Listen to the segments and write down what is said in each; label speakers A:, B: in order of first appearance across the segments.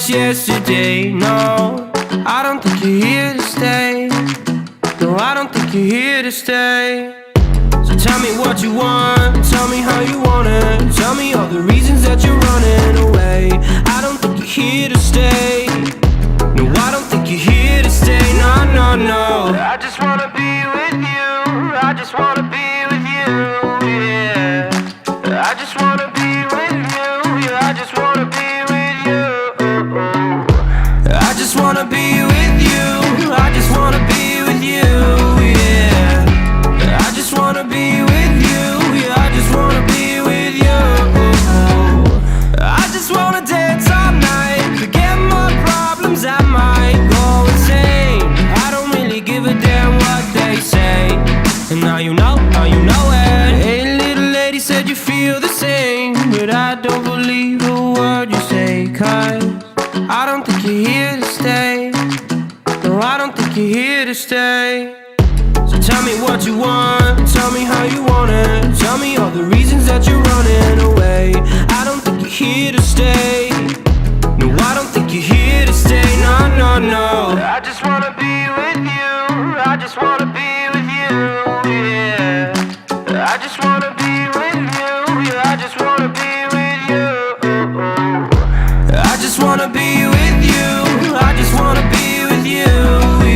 A: just yesterday. No, I don't think you're here to stay. No, I don't think you're here to stay. So tell me what you want, tell me how you want it. Tell me all the reasons that you're running away. I don't think you're here to stay. No, I don't think you're here to stay. No, no, no. I just wanna be with you. I just wanna be with you, yeah. I just wanna be with you. Yeah, I just wanna be with you. I just wanna be with you. I just wanna be with you, yeah. I just wanna be with you. Yeah, I just wanna be with you. I just wanna dance all night, forget my problems, I might go insane. I don't really give a damn what they say. And now you know it. Hey, little lady said you feel the same, but I don't believe a word you say. 'Cause I don't think you're here to stay. No, I don't think you're here to stay. So tell me what you want, tell me how you want it. Tell me all the reasons that you're running away. I don't think you're here to stay. No, I don't think you're here to stay. No, no, no. I just wanna be with you. I just wanna be with you, yeah. I just wanna be with you. Yeah, I just wanna be with you. I just wanna be with you. I just wanna be with you,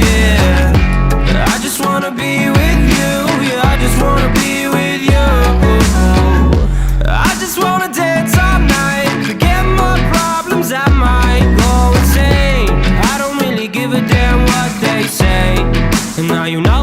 A: yeah. I just wanna be with you. Yeah, I just wanna be with you. I just wanna dance all night, forget my problems, I might go insane. I don't really give a damn what they say. And now you know